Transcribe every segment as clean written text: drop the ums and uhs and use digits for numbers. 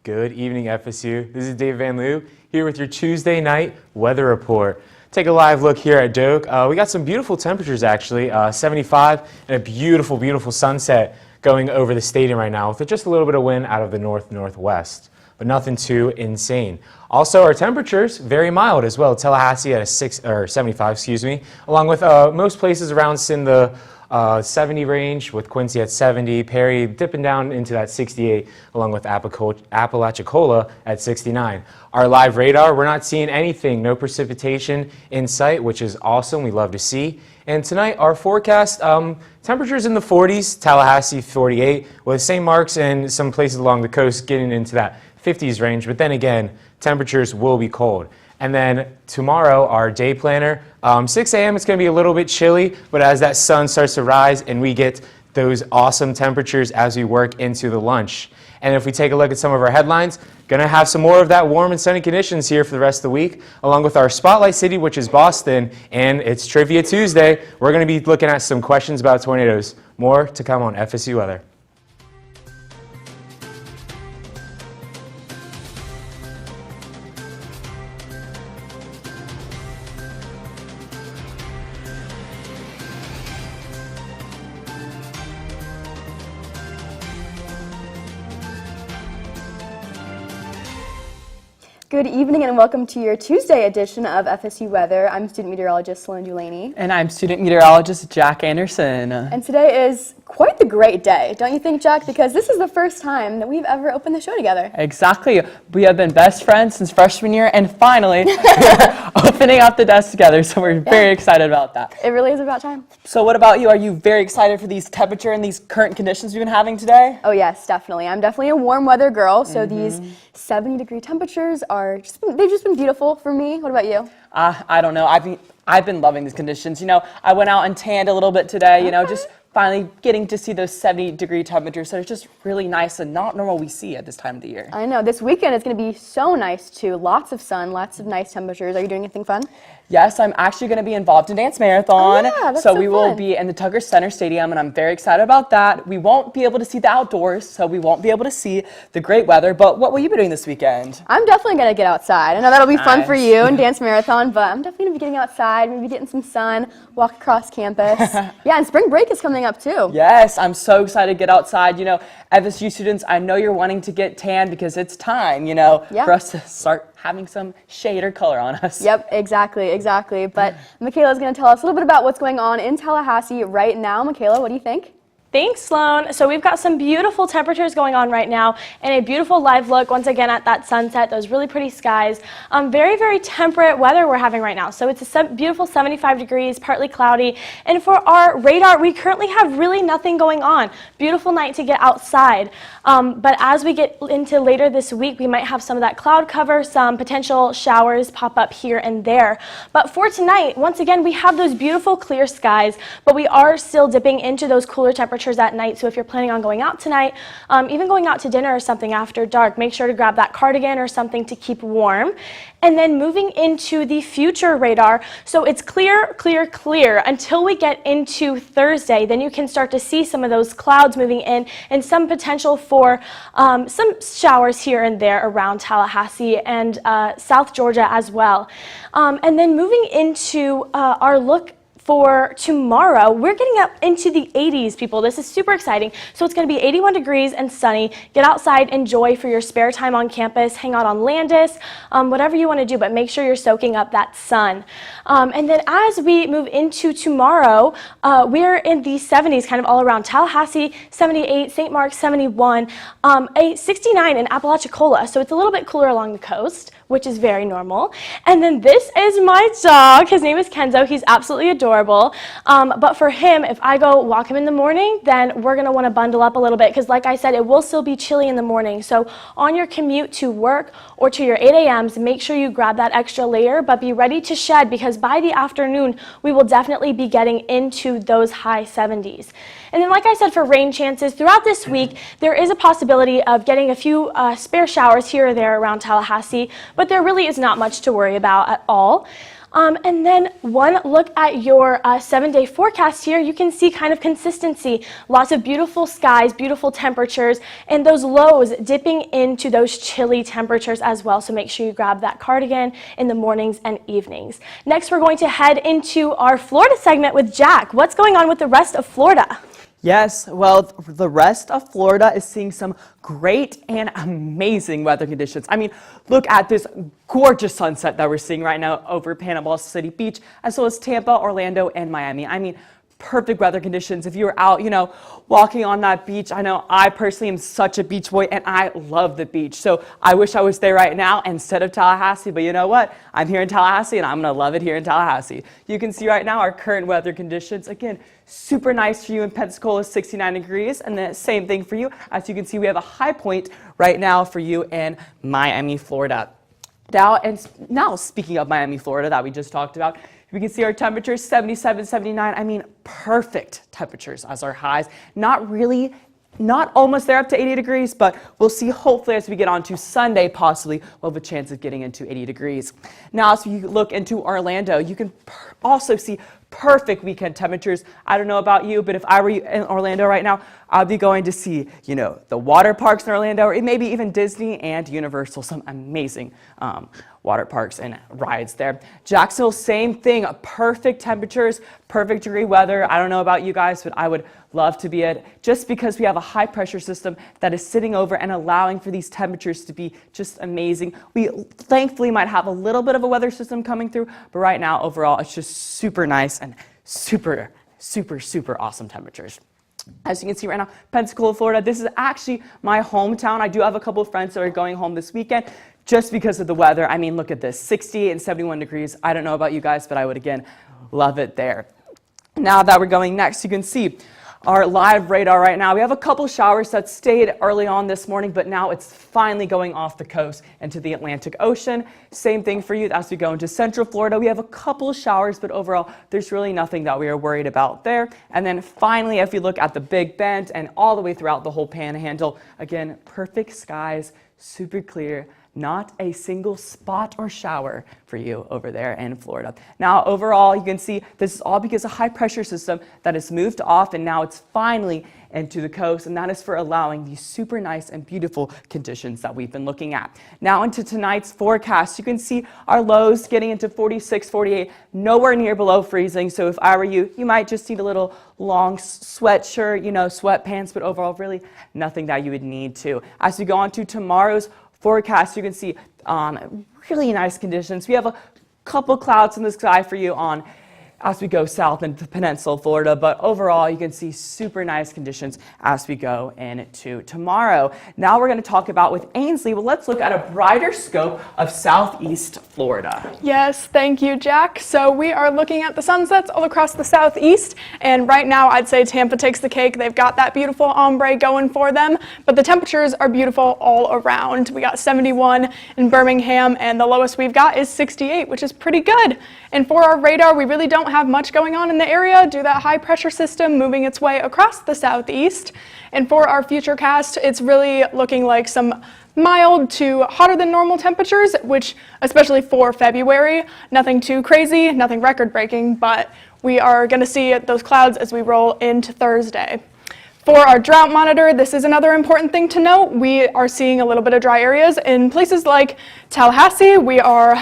Good evening, FSU. This is Dave Van Loo here with your Tuesday night weather report. Take a live look here at Doak. We got some beautiful temperatures actually, 75 and a beautiful, beautiful sunset going over the stadium right now with just a little bit of wind out of the northwest, but nothing too insane. Also, our temperatures very mild as well. Tallahassee at a 75, excuse me, along with most places around in the 70 range, with Quincy at 70, Perry dipping down into that 68, along with Apalachicola at 69. Our live radar, we're not seeing anything, no precipitation in sight, which is awesome. We love to see. And tonight, our forecast, temperatures in the 40s, Tallahassee 48, with St. Mark's and some places along the coast getting into that 50s range. But then again, temperatures will be cold. And then tomorrow, our day planner, 6 a.m. it's going to be a little bit chilly, but as that sun starts to rise and we get those awesome temperatures as we work into the lunch. And if we take a look at some of our headlines, going to have some more of that warm and sunny conditions here for the rest of the week, along with our spotlight city, which is Boston, and it's Trivia Tuesday. We're going to be looking at some questions about tornadoes. More to come on FSU Weather. Good evening and welcome to your Tuesday edition of FSU Weather. I'm student meteorologist Sloan Dulaney. And I'm student meteorologist Jack Anderson. And today is quite the great day, don't you think, Jack? Because this is the first time that we've ever opened the show together. Exactly. We have been best friends since freshman year, and finally opening up the desk together, so we're very excited about that. It really is about time. So what about you? Are you very excited for these temperature and these current conditions we've been having today? Oh yes, definitely. I'm definitely a warm weather girl, so these 70-degree temperatures they've just been beautiful for me. What about you? I don't know. I've been loving these conditions. You know, I went out and tanned a little bit today, you know, just finally getting to see those 70-degree temperatures. So it's just really nice and not normal we see at this time of the year. I know. This weekend is going to be so nice too. Lots of sun, lots of nice temperatures. Are you doing anything fun? Yes, I'm actually going to be involved in Dance Marathon. Oh, yeah, that's so so we will be in the Tucker Center Stadium, and I'm very excited about that. We won't be able to see the outdoors, so we won't be able to see the great weather. But what will you be doing this weekend? I'm definitely going to get outside. I know that'll be fun for you and Dance Marathon, but I'm definitely going to be getting outside, maybe getting some sun, walk across campus. Yeah, and spring break is coming up too. Yes, I'm so excited to get outside. You know, FSU students, I know you're wanting to get tan because it's time, you know, for us to start having some shade or color on us. Yep, exactly. But Michaela's going to tell us a little bit about what's going on in Tallahassee right now. Michaela, what do you think? Thanks, Sloan. So we've got some beautiful temperatures going on right now and a beautiful live look once again at that sunset, those really pretty skies. Very, very temperate weather we're having right now. So it's a beautiful 75 degrees, partly cloudy. And for our radar, we currently have really nothing going on. Beautiful night to get outside. But as we get into later this week, we might have some of that cloud cover, some potential showers pop up here and there. But for tonight, once again, we have those beautiful clear skies, but we are still dipping into those cooler temperatures at night. So if you're planning on going out tonight, even going out to dinner or something after dark, make sure to grab that cardigan or something to keep warm. And then moving into the future radar, so it's clear until we get into Thursday. Then you can start to see some of those clouds moving in and some potential for some showers here and there around Tallahassee and South Georgia as well. And then moving into our look for tomorrow, we're getting up into the 80s, people. This is super exciting. So it's going to be 81 degrees and sunny. Get outside, enjoy for your spare time on campus, hang out on Landis, whatever you want to do, but make sure you're soaking up that sun. And then as we move into tomorrow, we're in the 70s kind of all around Tallahassee, 78, St. Mark's, 71, a 69 in Apalachicola. So it's a little bit cooler along the coast, which is very normal. And then this is my dog. His name is Kenzo. He's absolutely adorable. But for him, if I go walk him in the morning, then we're going to want to bundle up a little bit because like I said, it will still be chilly in the morning. So on your commute to work or to your 8 a.m.s, make sure you grab that extra layer, but be ready to shed because by the afternoon, we will definitely be getting into those high 70s. And then like I said, for rain chances throughout this week, there is a possibility of getting a few spare showers here or there around Tallahassee, but there really is not much to worry about at all. And then one look at your 7-day forecast here, you can see kind of consistency. Lots of beautiful skies, beautiful temperatures, and those lows dipping into those chilly temperatures as well. So make sure you grab that cardigan in the mornings and evenings. Next, we're going to head into our Florida segment with Jack. What's going on with the rest of Florida? Yes, well, the rest of Florida is seeing some great and amazing weather conditions. I mean, look at this gorgeous sunset that we're seeing right now over Panama City Beach, as well as Tampa, Orlando, and Miami. I mean, perfect weather conditions. If you were out, walking on that beach, I know I personally am such a beach boy and I love the beach. So I wish I was there right now instead of Tallahassee, but you know what? I'm here in Tallahassee and I'm gonna love it here in Tallahassee. You can see right now our current weather conditions. Again, super nice for you in Pensacola, 69 degrees, and the same thing for you. As you can see, we have a high point right now for you in Miami, Florida. Now speaking of Miami, Florida that we just talked about, we can see our temperatures 77, 79. I mean, perfect temperatures as our highs. Not almost there up to 80 degrees, but we'll see hopefully as we get on to Sunday, possibly we'll have a chance of getting into 80 degrees. Now, as you look into Orlando, you can also see perfect weekend temperatures. I don't know about you, but if I were in Orlando right now, I'd be going to see, the water parks in Orlando, or maybe even Disney and Universal, some amazing water parks and rides there. Jacksonville, same thing, perfect temperatures, perfect degree weather. I don't know about you guys, but I would love to be at, just because we have a high pressure system that is sitting over and allowing for these temperatures to be just amazing. We thankfully might have a little bit of a weather system coming through, but right now overall it's just super nice and super, super, super awesome temperatures. As you can see right now, Pensacola, Florida, this is actually my hometown. I do have a couple of friends that are going home this weekend just because of the weather. I mean, look at this, 68 and 71 degrees. I don't know about you guys, but I would, again, love it there. Now that we're going next, you can see our live radar right now. We have a couple showers that stayed early on this morning, but now it's finally going off the coast into the Atlantic Ocean. Same thing for you as we go into Central Florida. We have a couple showers, but overall, there's really nothing that we are worried about there. And then finally, if you look at the Big Bend and all the way throughout the whole Panhandle, again, perfect skies, super clear. Not a single spot or shower for you over there in Florida. Now, overall, you can see this is all because of a high pressure system that has moved off and now it's finally into the coast, and that is for allowing these super nice and beautiful conditions that we've been looking at. Now into tonight's forecast, you can see our lows getting into 46, 48, nowhere near below freezing. So if I were you, you might just need a little long sweatshirt, sweatpants, but overall really nothing that you would need to. As we go on to tomorrow's forecast, you can see really nice conditions. We have a couple clouds in the sky for you as we go south into the Peninsula, Florida, but overall you can see super nice conditions as we go into tomorrow. Now we're going to talk about with Ainsley, well, let's look at a brighter scope of southeast Florida. Yes, thank you, Jack. So we are looking at the sunsets all across the southeast, and right now I'd say Tampa takes the cake. They've got that beautiful ombre going for them, but the temperatures are beautiful all around. We got 71 in Birmingham, and the lowest we've got is 68, which is pretty good. And for our radar, we really don't have much going on in the area due to that high pressure system moving its way across the southeast. And for our futurecast, it's really looking like some mild to hotter than normal temperatures, which especially for February, nothing too crazy, nothing record breaking, but we are going to see those clouds as we roll into Thursday. For our drought monitor, this is another important thing to note. We are seeing a little bit of dry areas in places like Tallahassee. We are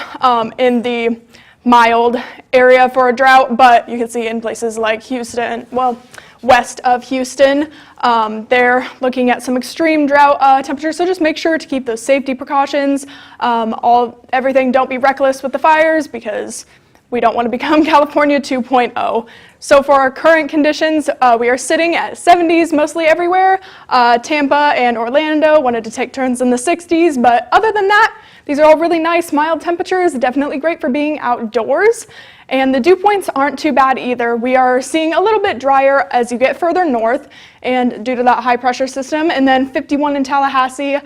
in the mild area for a drought, but you can see in places like Houston, well, west of Houston, they're looking at some extreme drought temperatures, so just make sure to keep those safety precautions. Everything, don't be reckless with the fires because we don't want to become California 2.0. So for our current conditions, we are sitting at 70s mostly everywhere. Tampa and Orlando wanted to take turns in the 60s, but other than that, these are all really nice, mild temperatures, definitely great for being outdoors. And the dew points aren't too bad either. We are seeing a little bit drier as you get further north and due to that high pressure system. And then 51 in Tallahassee,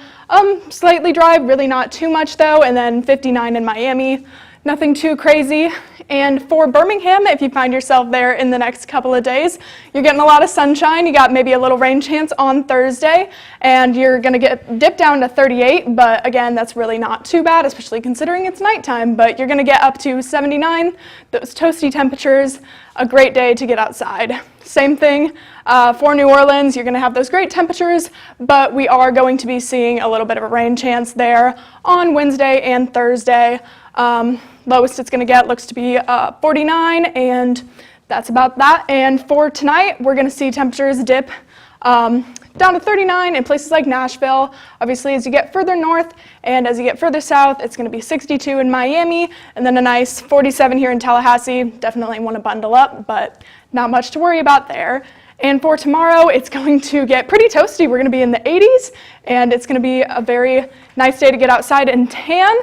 slightly dry, really not too much though. And then 59 in Miami. nothing too crazy. And for Birmingham, if you find yourself there in the next couple of days, you're getting a lot of sunshine. You got maybe a little rain chance on Thursday, and you're going to get dipped down to 38, but again, that's really not too bad, especially considering it's nighttime, but you're going to get up to 79, those toasty temperatures, a great day to get outside. Same thing for New Orleans, you're going to have those great temperatures, but we are going to be seeing a little bit of a rain chance there on Wednesday and Thursday. Lowest it's going to get looks to be 49, and that's about that. And for tonight, we're going to see temperatures dip down to 39 in places like Nashville. Obviously, as you get further north and as you get further south, it's going to be 62 in Miami, and then a nice 47 here in Tallahassee. Definitely want to bundle up, but not much to worry about there. And for tomorrow, it's going to get pretty toasty. We're going to be in the 80s, and it's going to be a very nice day to get outside and tan.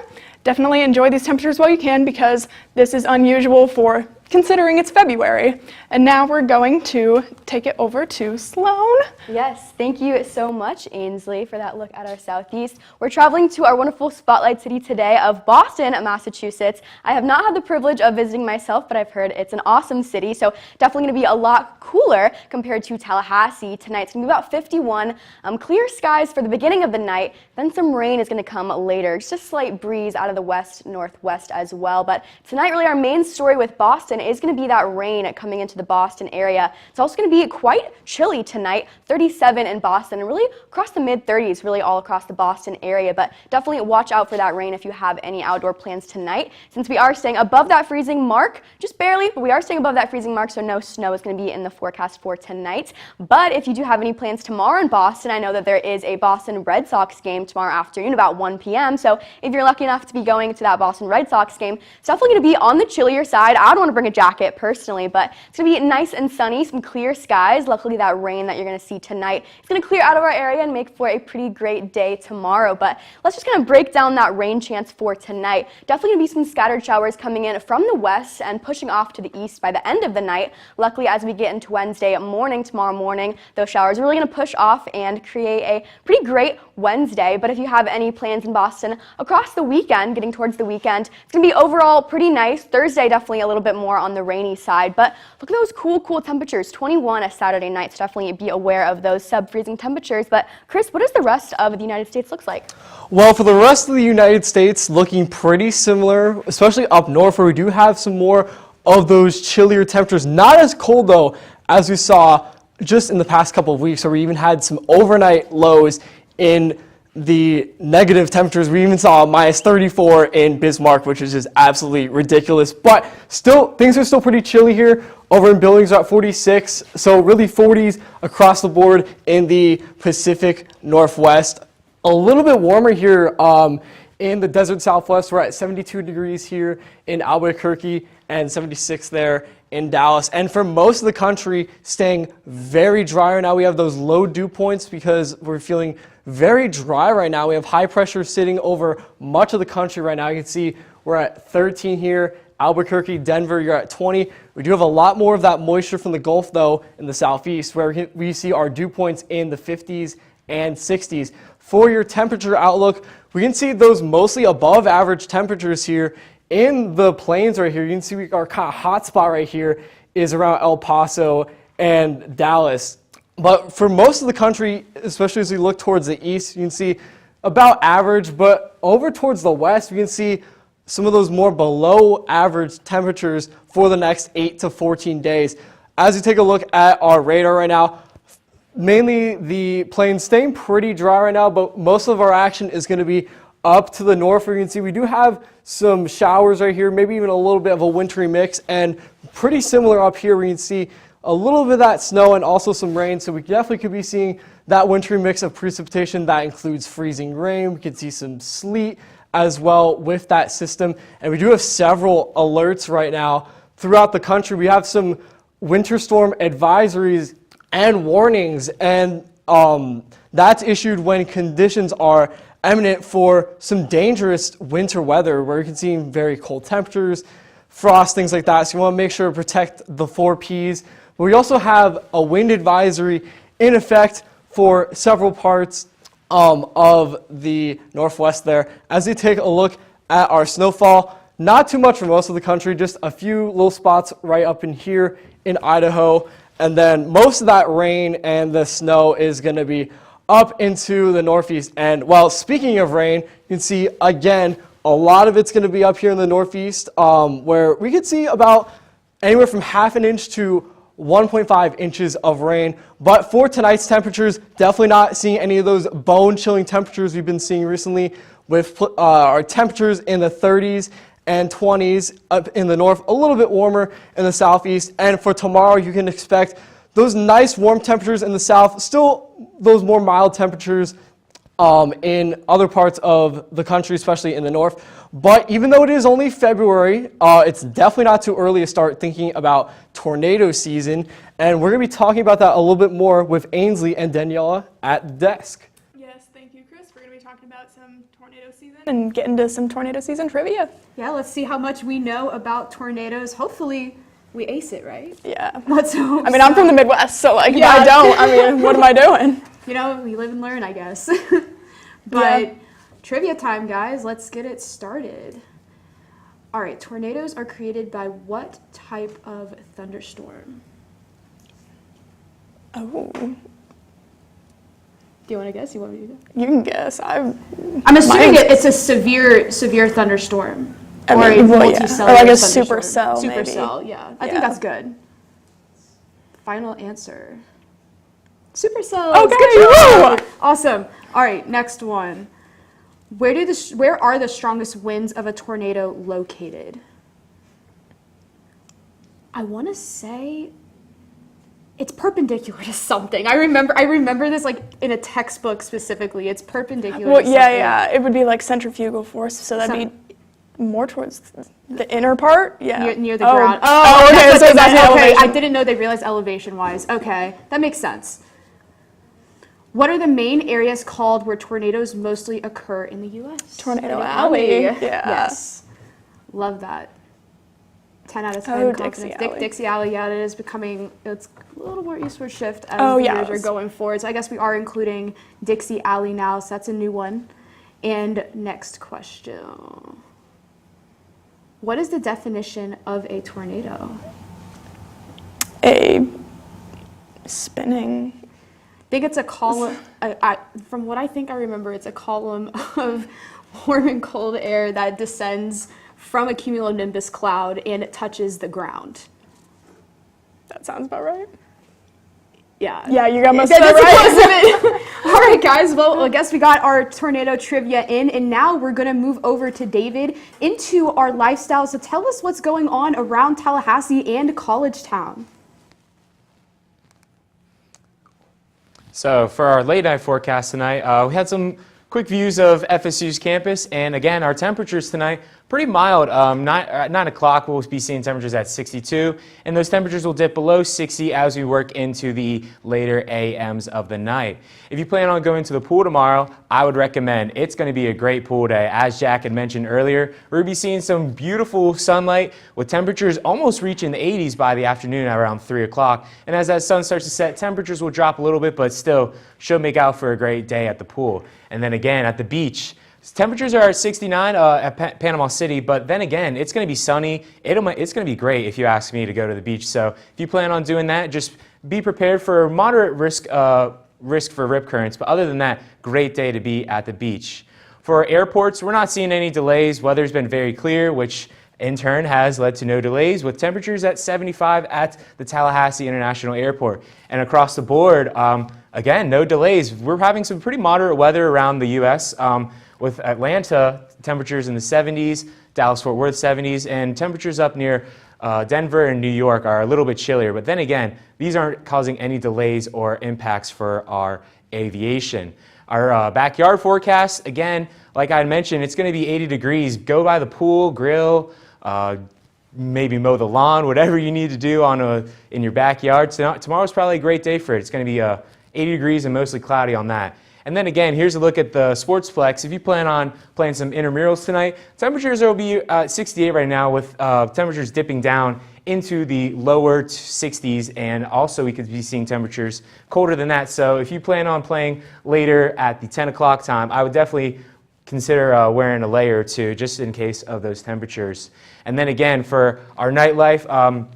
Definitely enjoy these temperatures while you can, because this is unusual for considering it's February. And now we're going to take it over to Sloan. Yes, thank you so much, Ainsley, for that look at our southeast. We're traveling to our wonderful spotlight city today of Boston, Massachusetts. I have not had the privilege of visiting myself, but I've heard it's an awesome city, so definitely going to be a lot cooler compared to Tallahassee. Tonight's going to be about 51. Clear skies for the beginning of the night, then some rain is going to come later. Just a slight breeze out of the west-northwest as well. But tonight, really our main story with Boston is going to be that rain coming into the Boston area. It's also going to be quite chilly tonight, 37 in Boston, and really across the mid-30s, really all across the Boston area. But definitely watch out for that rain if you have any outdoor plans tonight, since we are staying above that freezing mark, just barely, but we are staying above that freezing mark, so no snow is going to be in the forecast for tonight. But if you do have any plans tomorrow in Boston, I know that there is a Boston Red Sox game tomorrow afternoon about 1 p.m. So if you're lucky enough to be going to that Boston Red Sox game, it's definitely going to be on the chillier side. I don't want to bring a jacket personally, but it's going to be nice and sunny, some clear skies. Luckily, that rain that you're going to see tonight is going to clear out of our area and make for a pretty great day tomorrow. But let's just kind of break down that rain chance for tonight. Definitely going to be some scattered showers coming in from the west and pushing off to the east by the end of the night. Luckily, as we get into Wednesday morning, tomorrow morning, those showers are really going to push off and create a pretty great Wednesday. But if you have any plans in Boston across the weekend, getting towards the weekend, it's going to be overall pretty nice. Thursday, definitely a little bit more on the rainy side, but look at those cool temperatures. 21 a Saturday night, so definitely be aware of those sub-freezing temperatures. But Chris, what does the rest of the United States look like? Well, for the rest of the United States, looking pretty similar, especially up north where we do have some more of those chillier temperatures. Not as cold, though, as we saw just in the past couple of weeks, where we even had some overnight lows in the negative temperatures. We even saw minus 34 in Bismarck, which is just absolutely ridiculous. But still, things are still pretty chilly here. Over in Billings, we're at 46. So really 40s across the board in the Pacific Northwest. A little bit warmer here in the desert Southwest. We're at 72 degrees here in Albuquerque and 76 there in Dallas. And for most of the country, staying very dry right now. We have those low dew points because we're feeling very dry right now. We have high pressure sitting over much of the country right now. You can see we're at 13 here. Albuquerque, Denver, you're at 20. We do have a lot more of that moisture from the Gulf, though, in the southeast, where we see our dew points in the 50s and 60s. For your temperature outlook, we can see those mostly above average temperatures here in the plains right here. You can see our kind of hot spot right here is around El Paso and Dallas. But for most of the country, especially as we look towards the east, you can see about average. But over towards the west, we can see some of those more below average temperatures for the next 8 to 14 days. As you take a look at our radar right now, mainly the plains staying pretty dry right now, but most of our action is going to be up to the north, where you can see we do have some showers right here, maybe even a little bit of a wintry mix, and pretty similar up here where you can see a little bit of that snow and also some rain. So we definitely could be seeing that wintry mix of precipitation that includes freezing rain. We could see some sleet as well with that system. And we do have several alerts right now throughout the country. We have some winter storm advisories and warnings, and that's issued when conditions are imminent for some dangerous winter weather, where you can see very cold temperatures, frost, things like that. So you want to make sure to protect the 4 Ps. But we also have a wind advisory in effect for several parts of the northwest there. As we take a look at our snowfall, Not too much for most of the country, just a few little spots right up in here in Idaho. And then most of that rain and the snow is going to be up into the northeast. And well, speaking of rain, you can see again, a lot of it's going to be up here in the northeast, where we could see about anywhere from half an inch to 1.5 inches of rain. But for tonight's temperatures, definitely not seeing any of those bone-chilling temperatures we've been seeing recently, with our temperatures in the 30s and 20s up in the north, a little bit warmer in the southeast. And for tomorrow, you can expect those nice warm temperatures in the south, still those more mild temperatures in other parts of the country, especially in the north. But even though it is only February, it's definitely not too early to start thinking about tornado season. And we're going to be talking about that a little bit more with Ainsley and Daniela at the desk. Yes, thank you, Chris. We're going to be talking about some tornado season and get into some tornado season trivia. Yeah, let's see how much we know about tornadoes. Hopefully, we ace it, right? Yeah. Let's hope. I mean, I'm from the Midwest, so like, Yeah. if I don't, I mean, what am I doing? You know, we live and learn, I guess. But trivia time, guys. Let's get it started. All right, tornadoes are created by what type of thunderstorm? Oh, Do you want to guess? You want me to guess? you can guess. I'm assuming it's a severe thunderstorm. I Or mean, a well, yeah. multicellular Or like a thunderstorm. supercell, maybe. Supercell, yeah. I think Yeah. that's good. Final answer. Supercell. Okay, Good job. Awesome. All right, next one. Where are the strongest winds of a tornado located? I want to say it's perpendicular to something. I remember this like in a textbook specifically. It's perpendicular Well, to yeah, something. yeah. It would be like centrifugal force, so that'd be more towards the inner part. Yeah. Near the ground. Oh, okay. That's So what they that's meant. Okay, elevation. I didn't know they realized elevation-wise. Okay, that makes sense. What are the main areas called where tornadoes mostly occur in the U.S.? Tornado Alley. Yeah. Yes. Love that. 10 out of 10 Oh, confidence. Dixie Alley. Dixie Alley, yeah, it is becoming, it's a little more eastward shift as Oh, the yeah, years are it's- going forward. So I guess we are including Dixie Alley now, so that's a new one. And next question. What is the definition of a tornado? A spinning. I think it's a column, from what I think I remember, it's a column of warm and cold air that descends from a cumulonimbus cloud and it touches the ground. That sounds about right. Yeah. Yeah, you got most That's of that close of it. All right, guys. Well, I guess we got our tornado trivia in, and now we're going to move over to David into our lifestyle. So tell us what's going on around Tallahassee and College Town. So for our late night forecast tonight, we had some quick views of FSU's campus, and again, our temperatures tonight, pretty mild. At 9 o'clock, we'll be seeing temperatures at 62, and those temperatures will dip below 60 as we work into the later AMs of the night. If you plan on going to the pool tomorrow, I would recommend. It's going to be a great pool day. As Jack had mentioned earlier, we're going to be seeing some beautiful sunlight with temperatures almost reaching the 80s by the afternoon at around 3 o'clock. And as that sun starts to set, temperatures will drop a little bit, but still should make out for a great day at the pool. And then again, at the beach, temperatures are at 69 at Panama City, but then again, it's going to be sunny. It's going to be great if you ask me to go to the beach. So if you plan on doing that, just be prepared for moderate risk for rip currents. But other than that, great day to be at the beach. For our airports, we're not seeing any delays. Weather's been very clear, which in turn has led to no delays, with temperatures at 75 at the Tallahassee International Airport. And across the board, again, no delays. We're having some pretty moderate weather around the U.S., with Atlanta, temperatures in the 70s, Dallas-Fort Worth 70s, and temperatures up near Denver and New York are a little bit chillier. But then again, these aren't causing any delays or impacts for our aviation. Our backyard forecast, again, like I mentioned, it's going to be 80 degrees. Go by the pool, grill, maybe mow the lawn, whatever you need to do in your backyard. Tomorrow's probably a great day for it. It's going to be 80 degrees and mostly cloudy on that. And then again, here's a look at the Sportsplex. If you plan on playing some intramurals tonight, temperatures will be 68 right now, with temperatures dipping down into the lower 60s, and also we could be seeing temperatures colder than that. So if you plan on playing later at the 10 o'clock time, I would definitely consider wearing a layer or two just in case of those temperatures. And then again, for our nightlife,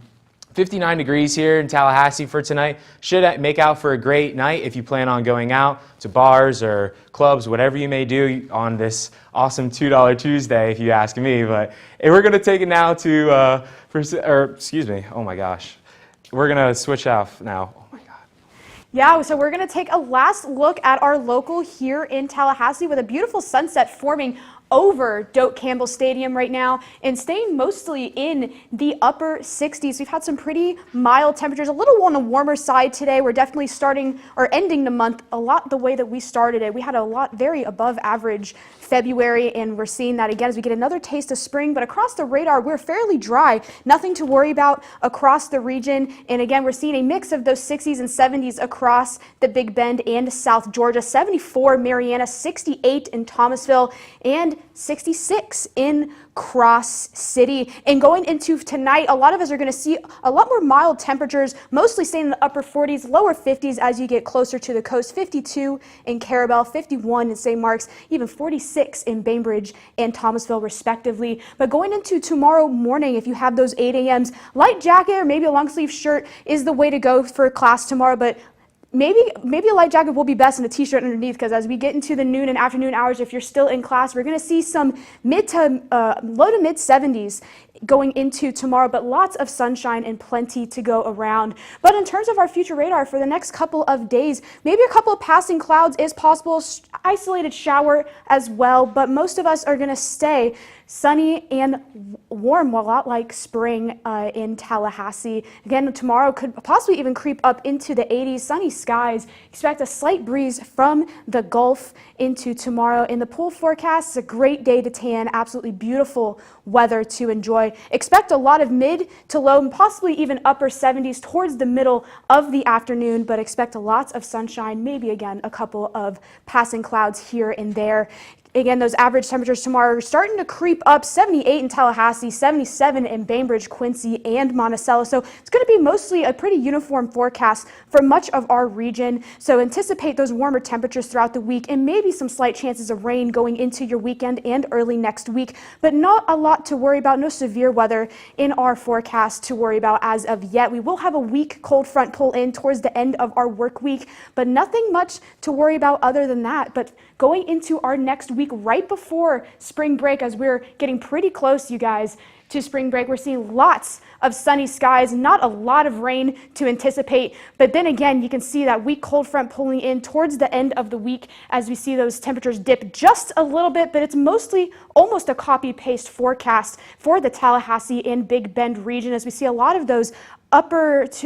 59 degrees here in Tallahassee for tonight. Should make out for a great night if you plan on going out to bars or clubs, whatever you may do on this awesome $2 Tuesday, if you ask me. But we're going to take it now to, excuse me, oh my gosh. We're going to switch off now. Oh my God. Yeah, so we're going to take a last look at our local here in Tallahassee with a beautiful sunset forming over Doak Campbell Stadium right now and staying mostly in the upper 60s. We've had some pretty mild temperatures, a little on the warmer side today. We're definitely starting or ending the month a lot the way that we started it. We had a lot very above average February, and we're seeing that again as we get another taste of spring. But across the radar, we're fairly dry. Nothing to worry about across the region. And again, we're seeing a mix of those 60s and 70s across the Big Bend and South Georgia. 74 Marianna, 68 in Thomasville, and 66 in Cross City. And going into tonight, a lot of us are going to see a lot more mild temperatures, mostly staying in the upper 40s, lower 50s as you get closer to the coast. 52 in Carabel, 51 in St. Mark's, even 46 in Bainbridge and Thomasville, respectively. But going into tomorrow morning, if you have those 8 a.m.s, light jacket or maybe a long sleeve shirt is the way to go for class tomorrow. But maybe a light jacket will be best and a t-shirt underneath, because as we get into the noon and afternoon hours, if you're still in class, we're going to see some low to mid 70s going into tomorrow, but lots of sunshine and plenty to go around. But in terms of our future radar for the next couple of days, maybe a couple of passing clouds is possible, isolated shower as well, but most of us are going to stay sunny and warm, a lot like spring in Tallahassee. Again, tomorrow could possibly even creep up into the 80s. Sunny skies. Expect a slight breeze from the Gulf into tomorrow. In the pool forecast, it's a great day to tan. Absolutely beautiful weather to enjoy. Expect a lot of mid to low and possibly even upper 70s towards the middle of the afternoon, but expect lots of sunshine, maybe again a couple of passing clouds here and there. Again, those average temperatures tomorrow are starting to creep up. 78 in Tallahassee, 77 in Bainbridge, Quincy, and Monticello. So it's going to be mostly a pretty uniform forecast for much of our region. So anticipate those warmer temperatures throughout the week and maybe some slight chances of rain going into your weekend and early next week. But not a lot to worry about. No severe weather in our forecast to worry about as of yet. We will have a weak cold front pull in towards the end of our work week, but nothing much to worry about other than that. But going into our next week, right before spring break, as we're getting pretty close, you guys, to spring break, we're seeing lots of sunny skies, not a lot of rain to anticipate. But then again, you can see that weak cold front pulling in towards the end of the week as we see those temperatures dip just a little bit, but it's mostly almost a copy-paste forecast for the Tallahassee and Big Bend region as we see a lot of those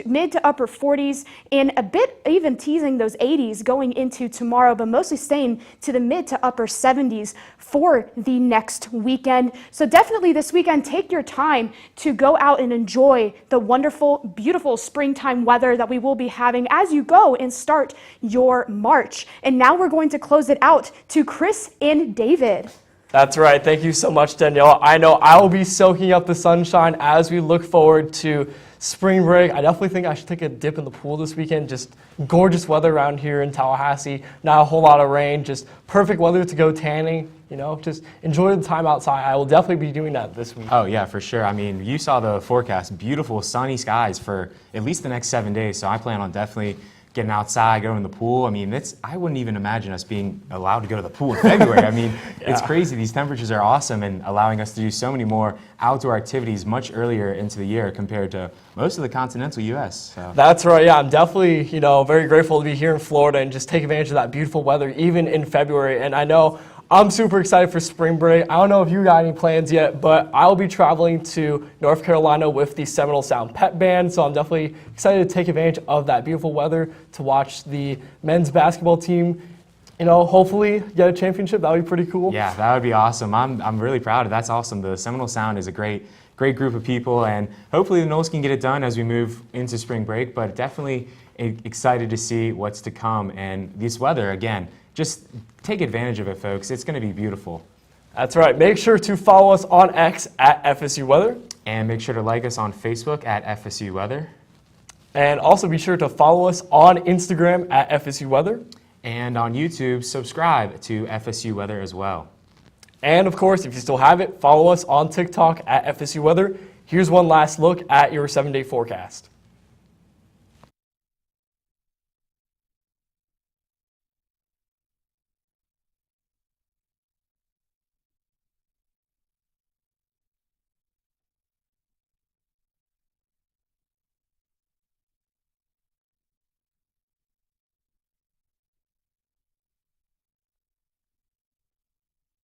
mid to upper 40s and a bit even teasing those 80s going into tomorrow, but mostly staying to the mid to upper 70s for the next weekend. So definitely this weekend, take your time to go out and enjoy the wonderful, beautiful springtime weather that we will be having as you go and start your March. And now we're going to close it out to Chris and David. That's right. Thank you so much, Danielle. I know I will be soaking up the sunshine as we look forward to spring break. I definitely think I should take a dip in the pool this weekend. Just gorgeous weather around here in Tallahassee. Not a whole lot of rain, just perfect weather to go tanning. You know, just enjoy the time outside. I will definitely be doing that this week. Oh, yeah, for sure. I mean, you saw the forecast. Beautiful sunny skies for at least the next 7 days. So I plan on definitely getting outside, going in the pool. I mean, I wouldn't even imagine us being allowed to go to the pool in February. I mean, It's crazy. These temperatures are awesome and allowing us to do so many more outdoor activities much earlier into the year compared to most of the continental U.S. So. That's right. Yeah, I'm definitely, very grateful to be here in Florida and just take advantage of that beautiful weather even in February. And I know I'm super excited for spring break. I don't know if you got any plans yet, but I'll be traveling to North Carolina with the Seminole Sound Pep Band, so I'm definitely excited to take advantage of that beautiful weather to watch the men's basketball team, hopefully get a championship. That would be pretty cool. Yeah, that would be awesome. I'm really proud of it. That's awesome. The Seminole Sound is a great group of people, and hopefully the Noles can get it done as we move into spring break, but definitely excited to see what's to come. And this weather, again, just take advantage of it, folks. It's going to be beautiful. That's right. Make sure to follow us on X at FSU Weather. And make sure to like us on Facebook at FSU Weather. And also be sure to follow us on Instagram at FSU Weather. And on YouTube, subscribe to FSU Weather as well. And of course, if you still have it, follow us on TikTok at FSU Weather. Here's one last look at your 7-day forecast.